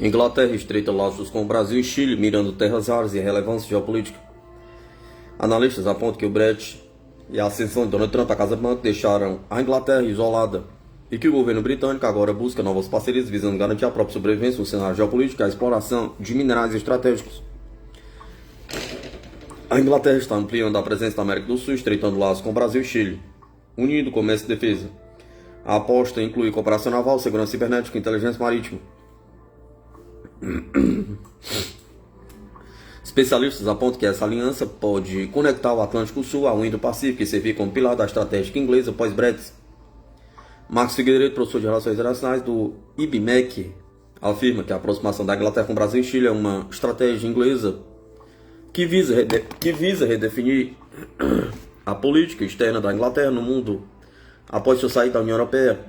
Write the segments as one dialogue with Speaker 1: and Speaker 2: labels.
Speaker 1: Inglaterra estreita laços com o Brasil e Chile, mirando terras raras e relevância geopolítica. Analistas apontam que o Brexit e a ascensão de Donald Trump à Casa Branca deixaram a Inglaterra isolada e que o governo britânico agora busca novas parcerias visando garantir a própria sobrevivência no cenário geopolítico e a exploração de minerais estratégicos. A Inglaterra está ampliando a presença da América do Sul, estreitando laços com o Brasil e Chile, unindo comércio e defesa. A aposta inclui cooperação naval, segurança cibernética e inteligência marítima. Especialistas apontam que essa aliança pode conectar o Atlântico Sul ao Indo-Pacífico e servir como pilar da estratégia inglesa pós-Brexit. Marcos Figueiredo, professor de Relações Internacionais do IBMEC, afirma que a aproximação da Inglaterra com o Brasil e Chile é uma estratégia inglesa que visa redefinir a política externa da Inglaterra no mundo após sua saída da União Europeia.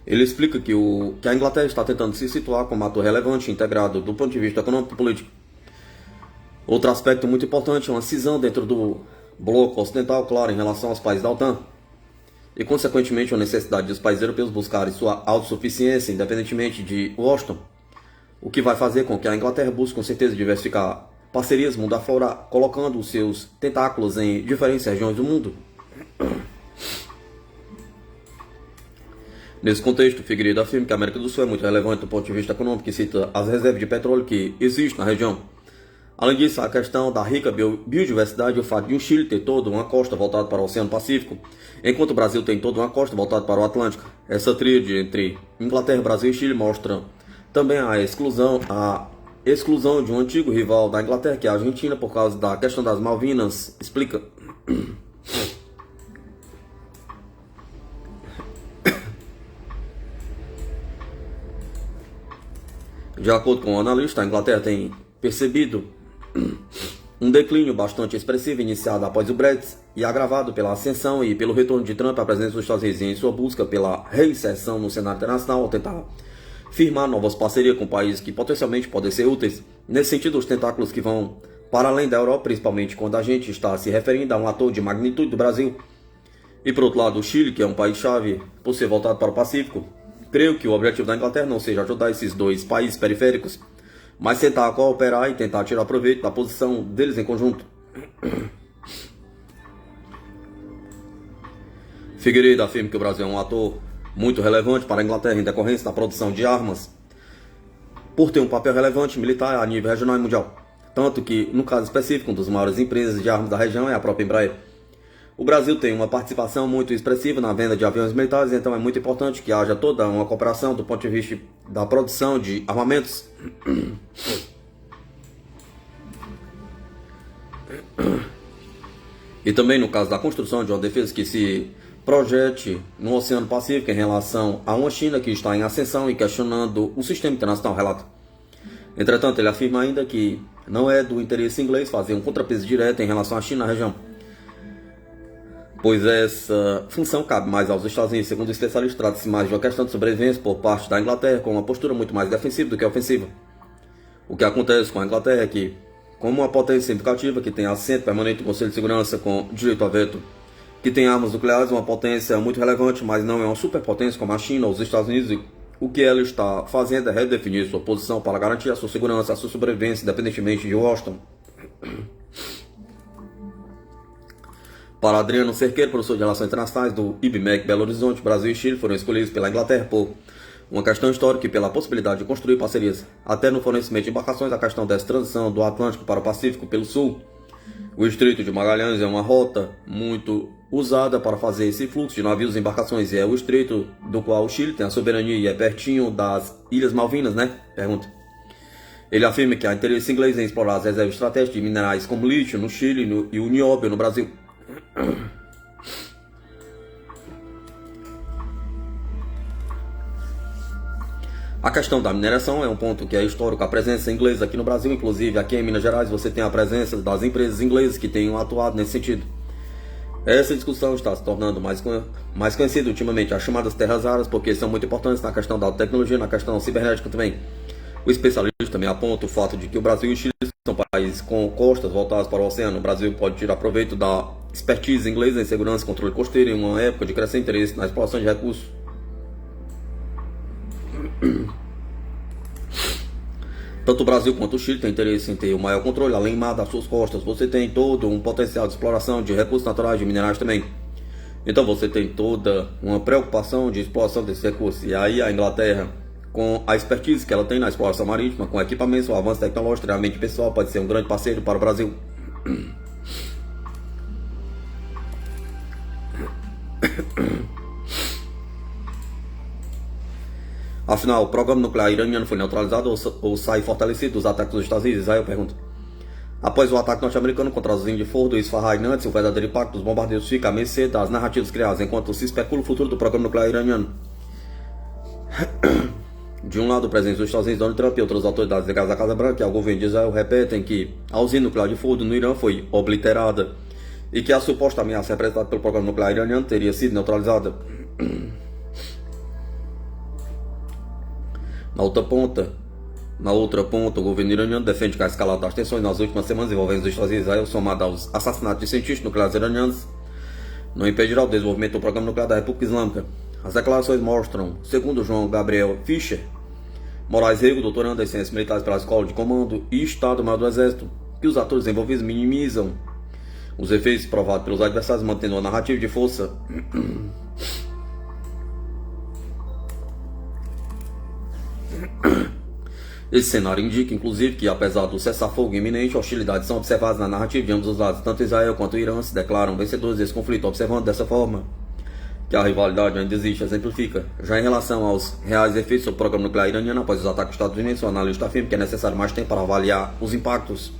Speaker 1: Ele explica que a Inglaterra está tentando se situar como ator relevante e integrado do ponto de vista econômico e político. Outro aspecto muito importante é uma cisão dentro do bloco ocidental, claro, em relação aos países da OTAN, e consequentemente a necessidade dos países europeus buscarem sua autossuficiência independentemente de Washington, o que vai fazer com que a Inglaterra busque com certeza diversificar parcerias mundo afora, colocando os seus tentáculos em diferentes regiões do mundo. Nesse contexto, Figueiredo afirma que a América do Sul é muito relevante do ponto de vista econômico e cita as reservas de petróleo que existem na região. Além disso, a questão da rica biodiversidade e o fato de o Chile ter toda uma costa voltada para o Oceano Pacífico, enquanto o Brasil tem toda uma costa voltada para o Atlântico. Essa tríade entre Inglaterra, Brasil e Chile mostra também a exclusão de um antigo rival da Inglaterra, que é a Argentina, por causa da questão das Malvinas, explica. De acordo com o analista, a Inglaterra tem percebido um declínio bastante expressivo iniciado após o Brexit e agravado pela ascensão e pelo retorno de Trump à presidência dos Estados Unidos em sua busca pela reinserção no cenário internacional ao tentar firmar novas parcerias com países que potencialmente podem ser úteis. Nesse sentido, os tentáculos que vão para além da Europa, principalmente quando a gente está se referindo a um ator de magnitude do Brasil. E por outro lado, o Chile, que é um país-chave por ser voltado para o Pacífico. Creio que o objetivo da Inglaterra não seja ajudar esses dois países periféricos, mas tentar cooperar e tentar tirar proveito da posição deles em conjunto. Figueiredo afirma que o Brasil é um ator muito relevante para a Inglaterra em decorrência da produção de armas, por ter um papel relevante militar a nível regional e mundial. Tanto que, no caso específico, uma das maiores empresas de armas da região é a própria Embraer. O Brasil tem uma participação muito expressiva na venda de aviões militares, então é muito importante que haja toda uma cooperação do ponto de vista da produção de armamentos. E também no caso da construção de uma defesa que se projete no Oceano Pacífico em relação a uma China que está em ascensão e questionando o sistema internacional, relata. Entretanto, ele afirma ainda que não é do interesse inglês fazer um contrapeso direto em relação à China na região, pois essa função cabe mais aos Estados Unidos. Segundo o especialista, trata-se mais de uma questão de sobrevivência por parte da Inglaterra, com uma postura muito mais defensiva do que ofensiva. O que acontece com a Inglaterra é que, como uma potência significativa que tem assento permanente no Conselho de Segurança com direito a veto, que tem armas nucleares, uma potência muito relevante, mas não é uma superpotência como a China ou os Estados Unidos, o que ela está fazendo é redefinir sua posição para garantir a sua segurança, a sua sobrevivência, independentemente de Washington. Para Adriano Cerqueiro, professor de Relações Internacionais do IBMEC Belo Horizonte, Brasil e Chile foram escolhidos pela Inglaterra por uma questão histórica e pela possibilidade de construir parcerias, até no fornecimento de embarcações. A questão dessa transição do Atlântico para o Pacífico pelo Sul. O Estreito de Magalhães é uma rota muito usada para fazer esse fluxo de navios e embarcações, e é o estreito do qual o Chile tem a soberania e é pertinho das Ilhas Malvinas, né? Pergunta. Ele afirma que há interesse inglês em explorar as reservas estratégicas de minerais como lítio no Chile e o nióbio no Brasil. A questão da mineração é um ponto que é histórico. A presença inglesa aqui no Brasil, inclusive aqui em Minas Gerais, você tem a presença das empresas inglesas que tenham atuado nesse sentido. Essa discussão está se tornando mais conhecida ultimamente, as chamadas terras raras, porque são muito importantes na questão da tecnologia, na questão cibernética também. O especialista também aponta o fato de que o Brasil e o Chile são países com costas voltadas para o oceano. O Brasil pode tirar proveito da expertise inglesa em segurança e controle costeiro em uma época de crescente interesse na exploração de recursos. Tanto o Brasil quanto o Chile têm interesse em ter o maior controle, além das suas costas. Você tem todo um potencial de exploração de recursos naturais e minerais também. Então você tem toda uma preocupação de exploração desses recursos. E aí a Inglaterra, com a expertise que ela tem na exploração marítima, com equipamentos, o avanço tecnológico, treinamento pessoal, pode ser um grande parceiro para o Brasil. Afinal, o programa nuclear iraniano foi neutralizado ou sai fortalecido dos ataques dos Estados Unidos? Aí eu pergunto. Após o ataque norte-americano contra as usinas de Fordo e Isfahan, antes, o verdadeiro impacto dos bombardeios fica à mercê das narrativas criadas, enquanto se especula o futuro do programa nuclear iraniano. De um lado, o presidente dos Estados Unidos, Donald Trump, e outras autoridades ligadas à Casa Branca e ao governo de Israel repetem que a usina nuclear de Fordo no Irã foi obliterada e que a suposta ameaça representada pelo programa nuclear iraniano teria sido neutralizada. Na outra ponta, o governo iraniano defende que a escalada das tensões nas últimas semanas envolvendo os Estados Unidos e Israel, somada aos assassinatos de cientistas nucleares iranianos, não impedirá o desenvolvimento do programa nuclear da República Islâmica. As declarações mostram, segundo João Gabriel Fischer Moraes Rego, doutorando em Ciências Militares pela Escola de Comando e Estado-Maior do Exército, que os atores envolvidos minimizam os efeitos provados pelos adversários, mantendo uma narrativa de força. Esse cenário indica, inclusive, que apesar do cessar-fogo iminente, hostilidades são observadas na narrativa de ambos os lados. Tanto Israel quanto o Irã se declaram vencedores desse conflito, observando dessa forma que a rivalidade ainda existe, exemplifica. Já em relação aos reais efeitos do programa nuclear iraniano após os ataques dos Estados Unidos, o analista afirma que é necessário mais tempo para avaliar os impactos.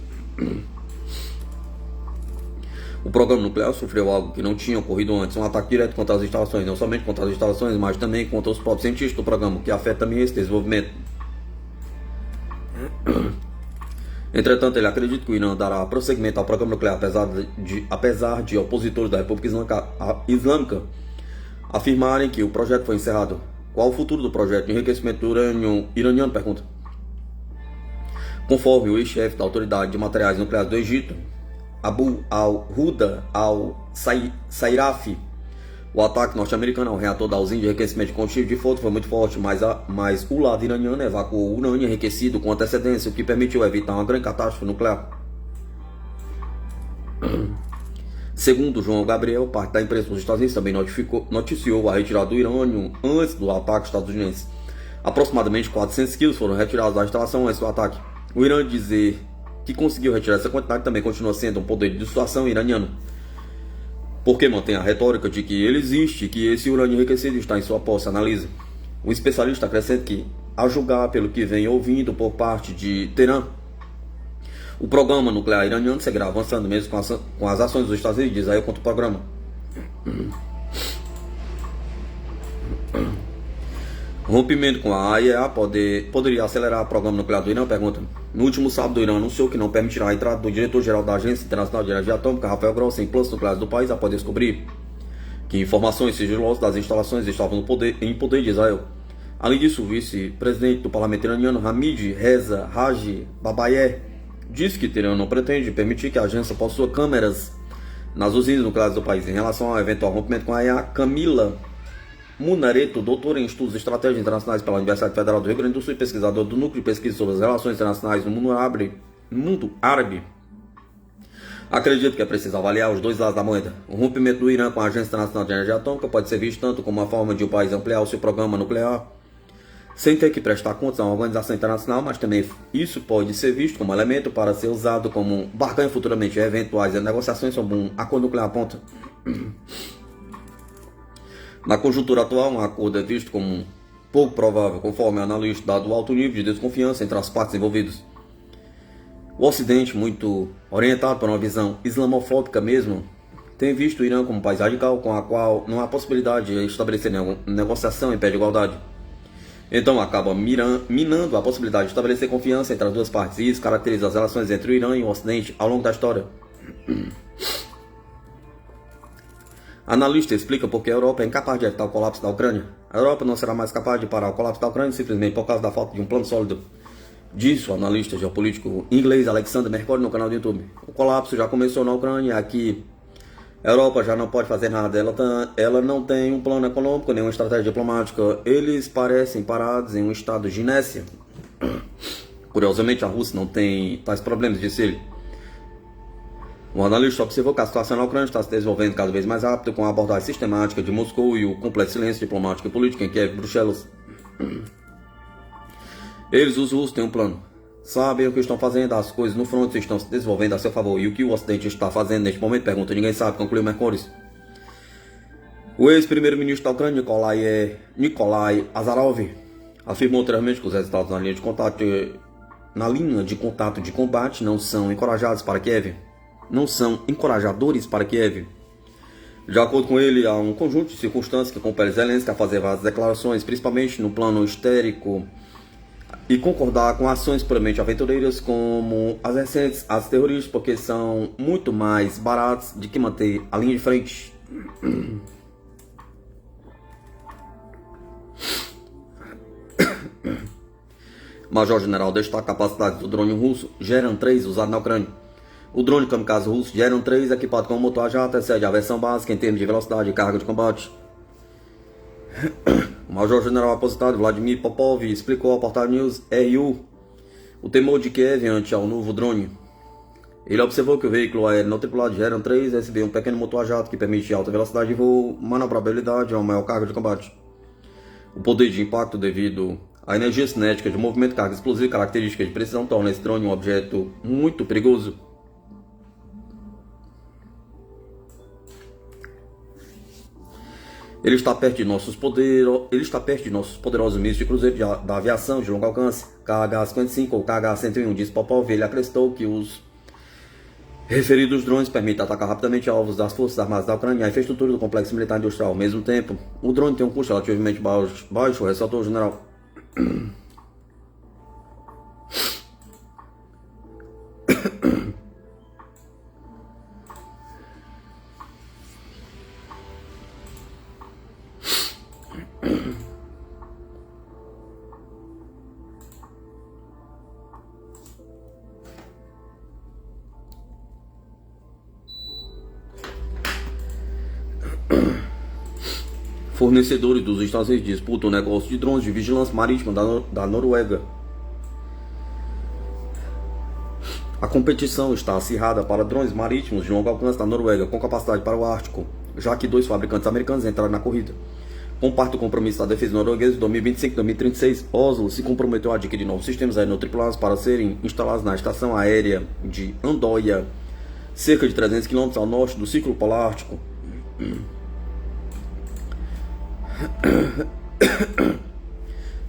Speaker 1: O programa nuclear sofreu algo que não tinha ocorrido antes, um ataque direto contra as instalações, não somente contra as instalações, mas também contra os próprios cientistas do programa, que afeta também esse desenvolvimento. Entretanto, ele acredita que o Irã dará prosseguimento ao programa nuclear, apesar de opositores da República Islâmica afirmarem que o projeto foi encerrado. Qual o futuro do projeto de enriquecimento do urânio iraniano? Pergunta. Conforme o ex-chefe da Autoridade de Materiais Nucleares do Egito, Abu al-Huda al-Sairafi, o ataque norte-americano ao reator da usina de enriquecimento de combustível de Fordo foi muito forte, mas o lado iraniano evacuou o urânio enriquecido com antecedência, o que permitiu evitar uma grande catástrofe nuclear. Segundo João Gabriel, parte da imprensa dos Estados Unidos também noticiou a retirada do urânio antes do ataque estadunidense. Aproximadamente 400 quilos foram retirados da instalação antes do ataque. O Irã dizer que conseguiu retirar essa quantidade também continua sendo um poder de dissuasão iraniano, porque mantém a retórica de que ele existe, que esse urânio enriquecido está em sua posse. Analisa. O especialista acrescenta que, a julgar pelo que vem ouvindo por parte de Teherã, o programa nuclear iraniano seguirá avançando mesmo com as ações dos Estados Unidos de Israel contra o programa. O rompimento com a AIEA poderia acelerar o programa nuclear do Irã? Pergunta. No último sábado, o Irã anunciou que não permitirá a entrada do diretor-geral da Agência Internacional de Energia Atômica, Rafael Grossi, em planos nucleares do país, após descobrir que informações sigilosas das instalações estavam em poder de Israel. Além disso, o vice-presidente do parlamento iraniano, Hamid Reza Haji Babayeh, disse que Teherã não pretende permitir que a agência possua câmeras nas usinas nucleares do país. Em relação ao eventual rompimento com a AIEA, Camila Munareto, doutora em estudos estratégicos internacionais pela Universidade Federal do Rio Grande do Sul e pesquisador do Núcleo de Pesquisa sobre as Relações Internacionais no Mundo Árabe, acredita que é preciso avaliar os dois lados da moeda. O rompimento do Irã com a Agência Internacional de Energia Atômica pode ser visto tanto como uma forma de o país ampliar o seu programa nuclear sem ter que prestar contas a uma organização internacional, mas também isso pode ser visto como elemento para ser usado como barganha futuramente eventuais negociações sobre um acordo nuclear. Aponta. Na conjuntura atual, um acordo é visto como pouco provável, conforme analista, dado o alto nível de desconfiança entre as partes envolvidas. O Ocidente, muito orientado para uma visão islamofóbica mesmo, tem visto o Irã como um país radical com a qual não há possibilidade de estabelecer negociação em pé de igualdade. Então acaba minando a possibilidade de estabelecer confiança entre as duas partes, e isso caracteriza as relações entre o Irã e o Ocidente ao longo da história. Analista explica por que a Europa é incapaz de evitar o colapso da Ucrânia. A Europa não será mais capaz de parar o colapso da Ucrânia simplesmente por causa da falta de um plano sólido. Disse o analista geopolítico inglês Alexander Mercuri no canal do YouTube. O colapso já começou na Ucrânia, aqui A Europa já não pode fazer nada, ela não tem um plano econômico, nem uma estratégia diplomática. Eles parecem parados em um estado de inércia. Curiosamente, a Rússia não tem tais problemas, disse ele. O analista observou que a situação na Ucrânia está se desenvolvendo cada vez mais rápido, com a abordagem sistemática de Moscou e o completo silêncio diplomático e político em Kiev e Bruxelas. Eles, os russos, têm um plano. Sabem o que estão fazendo, as coisas no fronte estão se desenvolvendo a seu favor. E o que o Ocidente está fazendo neste momento? Pergunta, ninguém sabe, concluiu Mercouris. O ex-primeiro-ministro da Ucrânia, Nikolai Azarov, afirmou anteriormente que os resultados na linha de contato de combate não são encorajadores para Kiev. De acordo com ele, há um conjunto de circunstâncias que compelem Zelensky a fazer várias declarações, principalmente no plano histérico, e concordar com ações puramente aventureiras como as recentes atos terroristas, porque são muito mais baratos do que manter a linha de frente. Major-General destaca a capacidade do drone russo Geran 3 usado na Ucrânia. O drone kamikaze russo Geran 3, equipado com um motor a jato, excede a versão básica em termos de velocidade e carga de combate. O Major-General aposentado Vladimir Popov explicou ao portal News RU o temor de Kiev ante ao novo drone. Ele observou que o veículo aéreo não tripulado Geran 3 recebeu um pequeno motor a jato que permite alta velocidade de voo, manobrabilidade e uma maior carga de combate. O poder de impacto devido à energia cinética de movimento, carga explosiva e características de precisão torna esse drone um objeto muito perigoso. Ele está perto de nossos poderosos mísseis de cruzeiro da aviação de longo alcance, KH-55 ou KH-101, disse Popov. Ele acrescentou que os referidos drones permitem atacar rapidamente alvos das Forças Armadas da Ucrânia e a infraestrutura do complexo militar industrial. Ao mesmo tempo, o drone tem um custo relativamente baixo, ressaltou o general. Fornecedores dos Estados Unidos disputam o negócio de drones de vigilância marítima da Noruega. A competição está acirrada para drones marítimos de longo alcance da Noruega, com capacidade para o Ártico, já que dois fabricantes americanos entraram na corrida. Com parte do compromisso da defesa norueguesa de 2025 e 2036, Oslo se comprometeu a adquirir novos sistemas aéreos tripulados para serem instalados na estação aérea de Andøya, cerca de 300 km ao norte do Círculo Polar Ártico.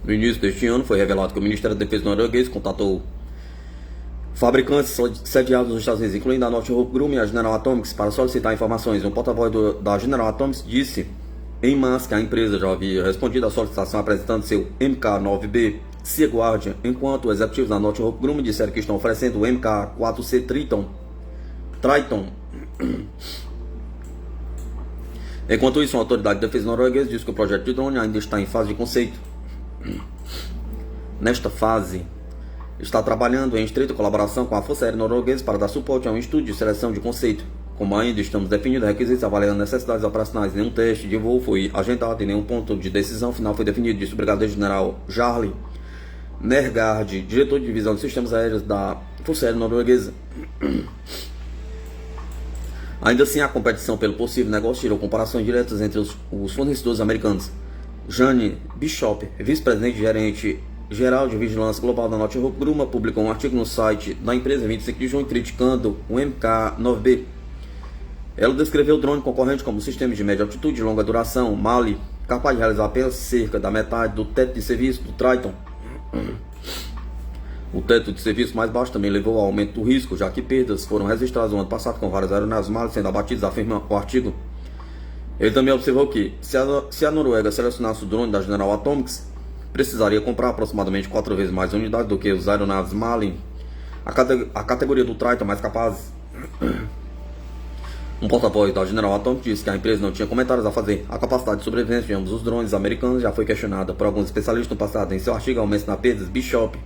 Speaker 1: No início deste ano, foi revelado que o Ministério da Defesa norueguês contatou fabricantes sediados nos Estados Unidos, incluindo a Northrop Grumman e a General Atomics, para solicitar informações. Um porta-voz da General Atomics disse em março que a empresa já havia respondido à solicitação apresentando seu MK-9B Sea Guardian, enquanto executivos da Northrop Grumman disseram que estão oferecendo o MK-4C Triton. Enquanto isso, uma autoridade de defesa norueguesa disse que o projeto de drone ainda está em fase de conceito. Nesta fase, está trabalhando em estreita colaboração com a Força Aérea Norueguesa para dar suporte a um estudo de seleção de conceito. Como ainda estamos definindo requisitos, avaliando necessidades operacionais, nenhum teste de voo foi agendado e nenhum ponto de decisão final foi definido, disse o Brigadeiro-General Jarle Nergard, diretor de divisão de sistemas aéreos da Força Aérea Norueguesa. Ainda assim, a competição pelo possível negócio tirou comparações diretas entre os fornecedores americanos. Jane Bishop, vice-presidente e gerente geral de vigilância global da Northrop Grumman, publicou um artigo no site da empresa em 25 de junho criticando o MK-9B. Ela descreveu o drone concorrente como um sistema de média altitude e longa duração, Mali, capaz de realizar apenas cerca da metade do teto de serviço do Triton. O teto de serviço mais baixo também levou ao aumento do risco, já que perdas foram registradas no ano passado com várias aeronaves Mali sendo abatidas, afirma o artigo. Ele também observou que, se a Noruega selecionasse o drone da General Atomics, precisaria comprar aproximadamente 4 vezes mais unidades do que os aeronaves Mali, a categoria do Triton mais capazes. Um porta-voz da General Atomics disse que a empresa não tinha comentários a fazer. A capacidade de sobrevivência de ambos os drones americanos já foi questionada por alguns especialistas no passado. Em seu artigo, ao mencionar perdas, Bishop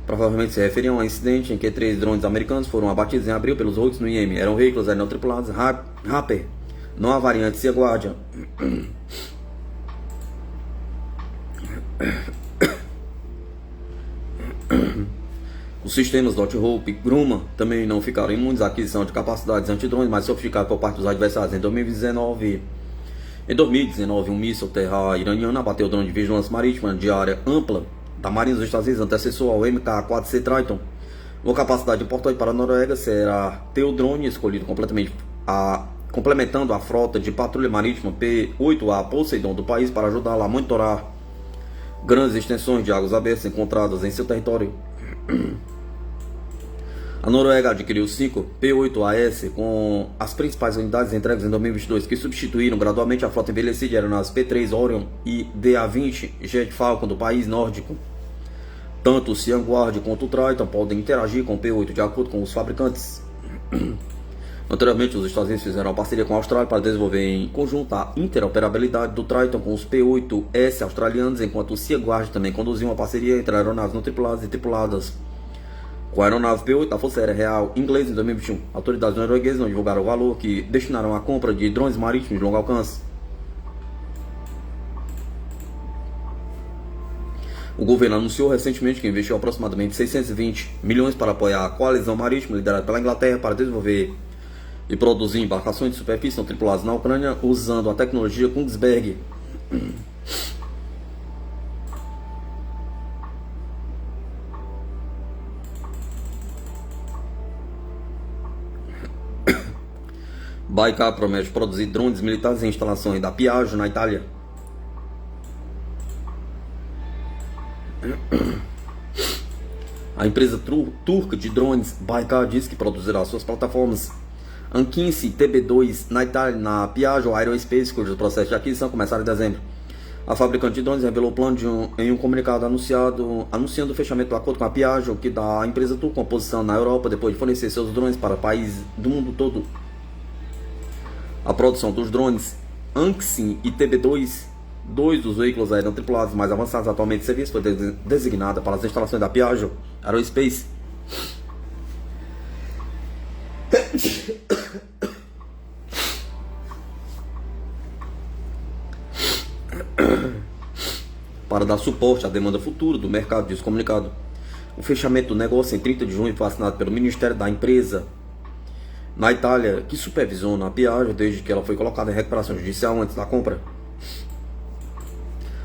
Speaker 1: Provavelmente se referiam a um incidente em que 3 drones americanos foram abatidos em abril pelos Houthis no Iêmen. Eram veículos não tripulados Raptor, não a variante Sea Guardian. Os sistemas Dot Hope e Grumman também não ficaram imunes à aquisição de capacidades antidrones mais sofisticadas por parte dos adversários. Em 2019, um míssil terra iraniano abateu o drone de vigilância marítima de área ampla da Marinha dos Estados Unidos, antecessor ao MK-4C Triton. Uma capacidade importante para a Noruega será ter o drone escolhido complementando a frota de patrulha marítima P-8A Poseidon do país para ajudá-la a monitorar grandes extensões de águas abertas encontradas em seu território. A Noruega adquiriu 5 P-8AS com as principais unidades entregues em 2022, que substituíram gradualmente a frota envelhecida de aeronaves P-3 Orion e DA-20 Jet Falcon do país nórdico. Tanto o Sea Guardian quanto o Triton podem interagir com o P-8 de acordo com os fabricantes. Anteriormente, os Estados Unidos fizeram uma parceria com a Austrália para desenvolver em conjunto a interoperabilidade do Triton com os P-8S australianos, enquanto o Sea Guardian também conduziu uma parceria entre aeronaves não tripuladas e tripuladas com a aeronave P-8 da Força Aérea Real Inglesa em 2021. Autoridades norueguesas não divulgaram o valor que destinaram à compra de drones marítimos de longo alcance. O governo anunciou recentemente que investiu aproximadamente 620 milhões para apoiar a coalizão marítima liderada pela Inglaterra para desenvolver e produzir embarcações de superfície não tripuladas na Ucrânia usando a tecnologia Kongsberg. Baykar promete produzir drones militares em instalações da Piaggio, na Itália. A empresa turca de drones Baykar diz que produzirá suas plataformas Ankinsi TB2 na Itália, na Piaggio Aerospace, cujo processo de aquisição começará em dezembro. A fabricante de drones revelou o plano em um comunicado anunciando o fechamento do acordo com a Piaggio, que dá à empresa turca uma posição na Europa depois de fornecer seus drones para países do mundo todo. A produção dos drones Ankinsi e TB2, dois dos veículos aéreos tripulados mais avançados atualmente em serviço, foi designada para as instalações da Piaggio Aerospace. Para dar suporte à demanda futura do mercado, diz o comunicado. O fechamento do negócio em 30 de junho foi assinado pelo Ministério da Empresa na Itália, que supervisiona a Piaggio desde que ela foi colocada em recuperação judicial antes da compra.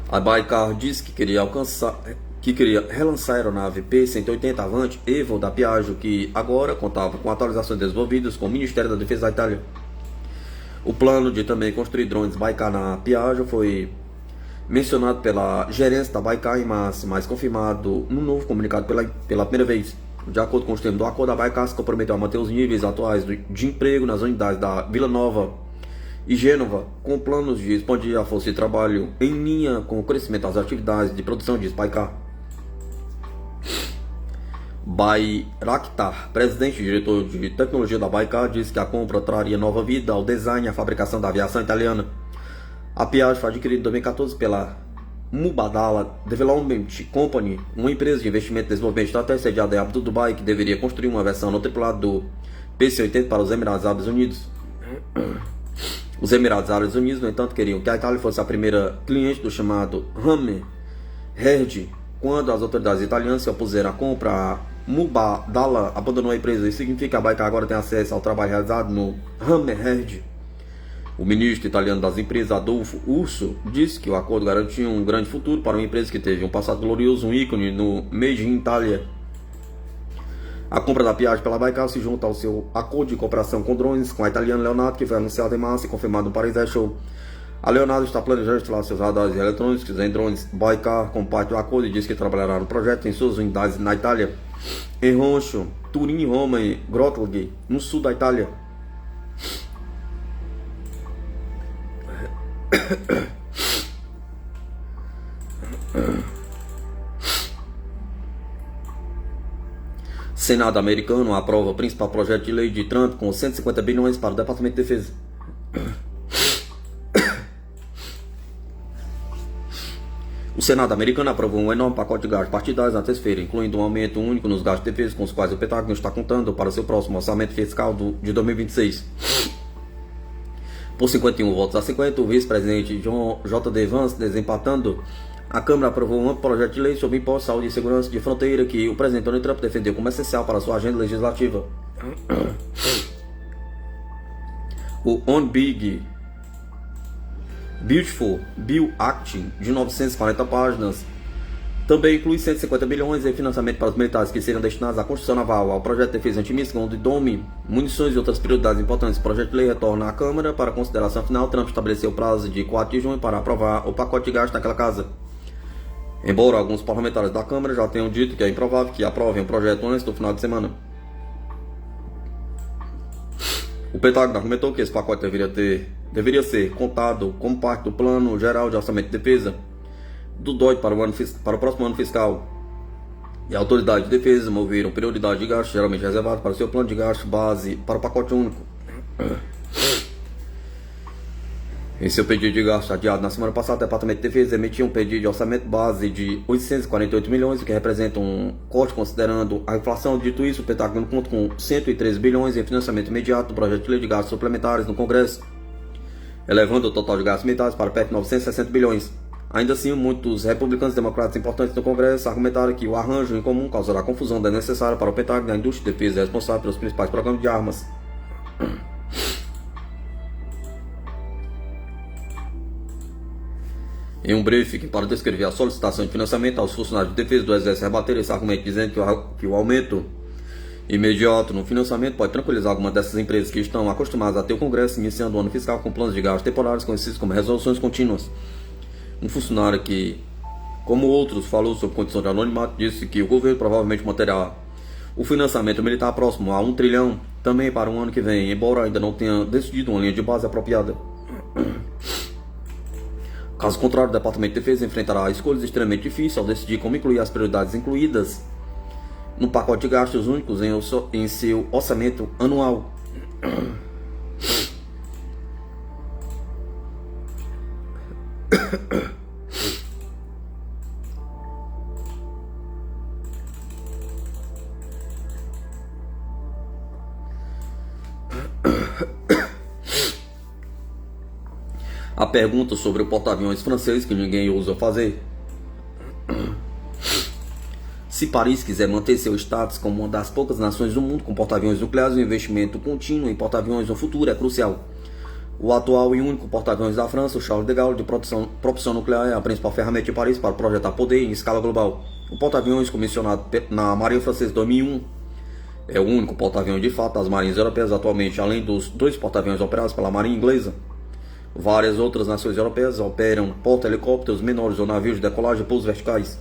Speaker 1: A Baykar disse que queria relançar a aeronave P-180 Avante Evo da Piaggio, que agora contava com atualizações desenvolvidas com o Ministério da Defesa da Itália. O plano de também construir drones Baykar na Piaggio foi mencionado pela gerência da Baykar em março, mas confirmado no novo comunicado pela primeira vez. De acordo com os termos do acordo, a Baykar se comprometeu a manter os níveis atuais de emprego nas unidades da Vila Nova e Gênova, com planos de expandir a força de trabalho em linha com o crescimento das atividades de produção de Baykar. Bayraktar, presidente e diretor de tecnologia da Baykar, disse que a compra traria nova vida ao design e à fabricação da aviação italiana. A Piaggio foi adquirida em 2014 pela Mubadala Development Company, uma empresa de investimento e desenvolvimento estratégico sediada em Abu Dhabi, que deveria construir uma versão não tripulada do PC-80 para os Emirados Árabes Unidos. Os Emirados Árabes Unidos, no entanto, queriam que a Itália fosse a primeira cliente do chamado Hammer Herd. Quando as autoridades italianas se opuseram à compra, a Mubadala abandonou a empresa. Isso significa que a Baykar agora tem acesso ao trabalho realizado no Hammer Herd. O ministro italiano das empresas, Adolfo Urso, disse que o acordo garantia um grande futuro para uma empresa que teve um passado glorioso, um ícone no Made in Italia. A compra da Piaggio pela Baykar se junta ao seu acordo de cooperação com drones com a italiana Leonardo, que foi anunciado em março e confirmado no Paris Air Show. A Leonardo está planejando instalar seus radares eletrônicos em drones Baykar como parte do acordo e diz que trabalhará no projeto em suas unidades na Itália, em Roncho, Turim, Roma e Grottaglie, no sul da Itália. Senado americano aprova o principal projeto de lei de Trump com 150 bilhões para o Departamento de Defesa. O Senado americano aprovou um enorme pacote de gastos partidários na terça-feira, incluindo um aumento único nos gastos de defesa com os quais o Pentágono está contando para seu próximo orçamento fiscal de 2026. Por 51 votos a 50, o vice-presidente J.D. Vance, desempatando, a Câmara aprovou um amplo projeto de lei sobre impostos, saúde e segurança de fronteira que o presidente Donald Trump defendeu como essencial para sua agenda legislativa. O On Big Beautiful Bill Act, de 940 páginas, também inclui 150 bilhões em financiamento para os militares que seriam destinados à construção naval, ao projeto de defesa antimíssil, onde dome, munições e outras prioridades importantes. O projeto de lei retorna à Câmara para consideração final. Trump estabeleceu o prazo de 4 de junho para aprovar o pacote de gastos naquela casa. Embora alguns parlamentares da Câmara já tenham dito que é improvável que aprovem o projeto antes do final de semana. O Pentágono argumentou que esse pacote deveria ser contado como parte do Plano Geral de Orçamento de Defesa do DOI para o próximo ano fiscal. E a Autoridade de Defesa moveram prioridade de gastos geralmente reservados para o seu plano de gastos base para o pacote único. Em seu pedido de gasto adiado na semana passada, o Departamento de Defesa emitiu um pedido de orçamento base de 848 milhões, o que representa um corte considerando a inflação. Dito isso, o Pentágono conta com 113 bilhões em financiamento imediato do projeto de lei de gastos suplementares no Congresso, elevando o total de gastos militares para perto de 960 bilhões. Ainda assim, muitos republicanos e democratas importantes no Congresso argumentaram que o arranjo em comum causará confusão desnecessária para o Pentágono e a indústria de defesa responsável pelos principais programas de armas. Em um briefing para descrever a solicitação de financiamento aos funcionários de defesa do Exército, rebateram esse argumento, dizendo que o aumento imediato no financiamento pode tranquilizar algumas dessas empresas que estão acostumadas a ter o Congresso iniciando o ano fiscal com planos de gastos temporários conhecidos como resoluções contínuas. Um funcionário que, como outros, falou sob condição de anonimato, disse que o governo provavelmente manterá o financiamento militar próximo a 1 trilhão também para o ano que vem, embora ainda não tenha decidido uma linha de base apropriada. Caso contrário, o Departamento de Defesa enfrentará escolhas extremamente difíceis ao decidir como incluir as prioridades incluídas no pacote de gastos únicos em seu orçamento anual. A pergunta sobre o porta-aviões francês que ninguém ousa fazer. Se Paris quiser manter seu status como uma das poucas nações do mundo com porta-aviões nucleares, o investimento contínuo em porta-aviões no futuro é crucial. O atual e único porta-aviões da França, o Charles de Gaulle, de propulsão nuclear, é a principal ferramenta de Paris para projetar poder em escala global. O porta-aviões, comissionado na Marinha Francesa em 2001, é o único porta-aviões de fato das marinhas europeias atualmente, além dos 2 porta-aviões operados pela Marinha Inglesa. Várias outras nações europeias operam porta-helicópteros menores ou navios de decolagem e pousos verticais.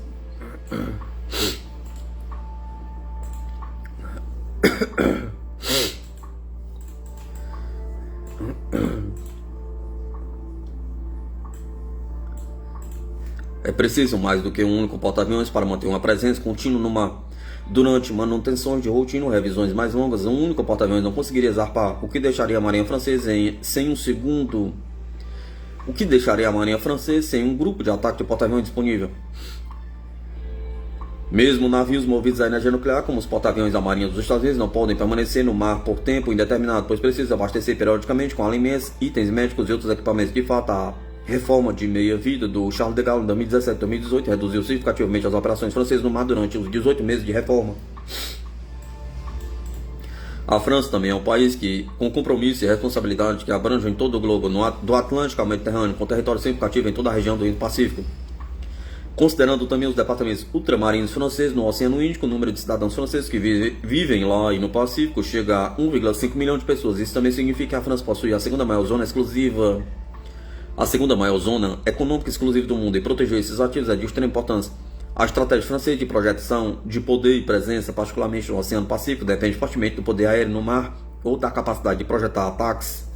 Speaker 1: É preciso mais do que um único porta-aviões para manter uma presença contínua no mar. Durante manutenções de rotina ou revisões mais longas, um único porta-aviões não conseguiria zarpar, o que deixaria a Marinha Francesa sem um grupo de ataque de porta-aviões disponível. Mesmo navios movidos à energia nuclear, como os porta-aviões da Marinha dos Estados Unidos, não podem permanecer no mar por tempo indeterminado, pois precisam abastecer periodicamente com alimentos, itens médicos e outros equipamentos. De fato, a reforma de meia-vida do Charles de Gaulle em 2017 e 2018 reduziu significativamente as operações francesas no mar durante os 18 meses de reforma. A França também é um país com compromisso e responsabilidade que abrangem todo o globo, do Atlântico ao Mediterrâneo, com território significativo em toda a região do Indo-Pacífico. Considerando também os departamentos ultramarinos franceses no Oceano Índico, o número de cidadãos franceses que vivem lá e no Pacífico chega a 1,5 milhão de pessoas. Isso também significa que a França possui a segunda maior zona econômica exclusiva do mundo, e proteger esses ativos é de extrema importância. A estratégia francesa de projeção de poder e presença, particularmente no Oceano Pacífico, depende fortemente do poder aéreo no mar ou da capacidade de projetar ataques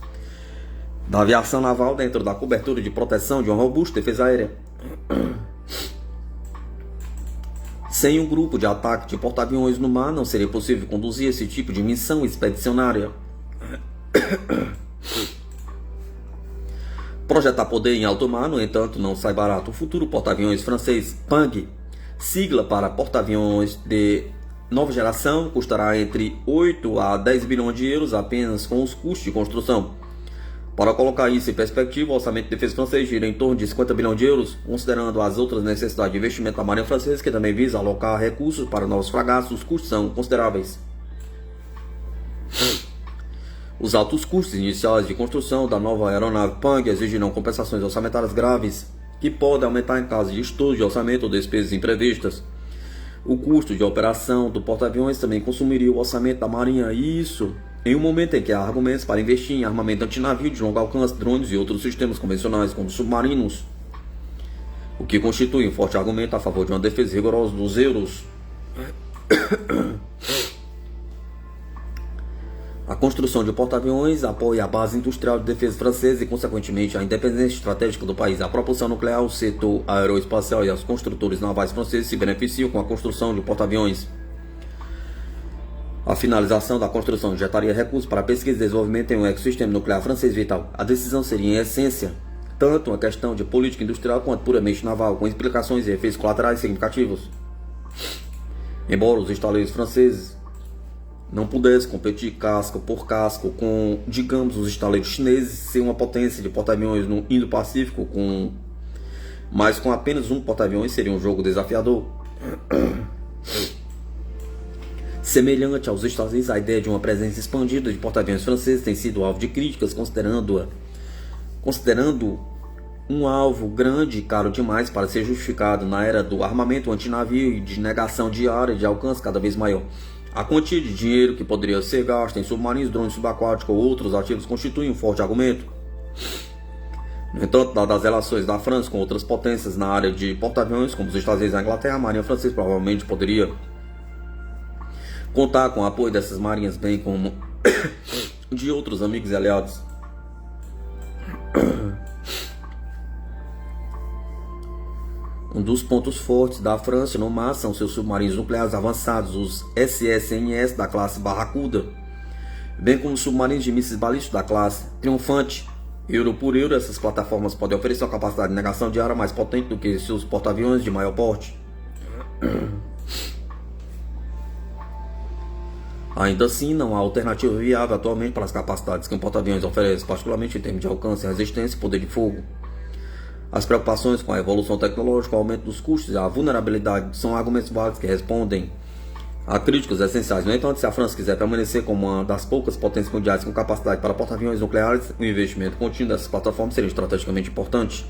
Speaker 1: da aviação naval dentro da cobertura de proteção de uma robusta defesa aérea. Sem um grupo de ataque de porta-aviões no mar, não seria possível conduzir esse tipo de missão expedicionária. Projetar poder em alto mar, no entanto, não sai barato. O futuro porta-aviões francês Pang, sigla para porta-aviões de nova geração, custará entre 8 a 10 bilhões de euros apenas com os custos de construção. Para colocar isso em perspectiva, o orçamento de defesa francês gira em torno de 50 bilhões de euros, considerando as outras necessidades de investimento da Marinha Francesa, que também visa alocar recursos para novos fragatas. Os custos são consideráveis. Os altos custos iniciais de construção da nova aeronave Pang exigirão compensações orçamentárias graves, que podem aumentar em caso de estouro de orçamento ou despesas imprevistas. O custo de operação do porta-aviões também consumiria o orçamento da Marinha, e isso em um momento em que há argumentos para investir em armamento antinavio de longo alcance, drones e outros sistemas convencionais como submarinos, o que constitui um forte argumento a favor de uma defesa rigorosa dos euros. A construção de porta-aviões apoia a base industrial de defesa francesa e, consequentemente, a independência estratégica do país. A propulsão nuclear, o setor aeroespacial e os construtores navais franceses se beneficiam com a construção de porta-aviões. A finalização da construção injetaria recursos para pesquisa e desenvolvimento em um ecossistema nuclear francês vital. A decisão seria, em essência, tanto uma questão de política industrial quanto puramente naval, com implicações e efeitos colaterais significativos. Embora os estaleiros franceses não pudesse competir casco por casco com, digamos, os estaleiros chineses, ser uma potência de porta-aviões no Indo-Pacífico, mas com apenas um porta-aviões seria um jogo desafiador. Semelhante aos Estados Unidos, a ideia de uma presença expandida de porta-aviões franceses tem sido alvo de críticas, considerando um alvo grande e caro demais para ser justificado na era do armamento antinavio e de negação de área de alcance cada vez maior. A quantia de dinheiro que poderia ser gasta em submarinos, drones subaquáticos ou outros ativos constitui um forte argumento. No entanto, dadas as relações da França com outras potências na área de porta-aviões, como os Estados Unidos e a Inglaterra, a Marinha Francesa provavelmente poderia contar com o apoio dessas marinhas, bem como de outros amigos e aliados. Um dos pontos fortes da França no mar são seus submarinos nucleares avançados, os SSNS da classe Barracuda, bem como os submarinos de mísseis balísticos da classe Triunfante. Euro por euro, essas plataformas podem oferecer uma capacidade de negação de área mais potente do que seus porta-aviões de maior porte. Ainda assim, não há alternativa viável atualmente para as capacidades que um porta-aviões oferece, particularmente em termos de alcance, resistência e poder de fogo. As preocupações com a evolução tecnológica, o aumento dos custos e a vulnerabilidade são argumentos válidos que respondem a críticas essenciais. No entanto, se a França quiser permanecer como uma das poucas potências mundiais com capacidade para porta-aviões nucleares, o investimento contínuo dessas plataformas seria estrategicamente importante.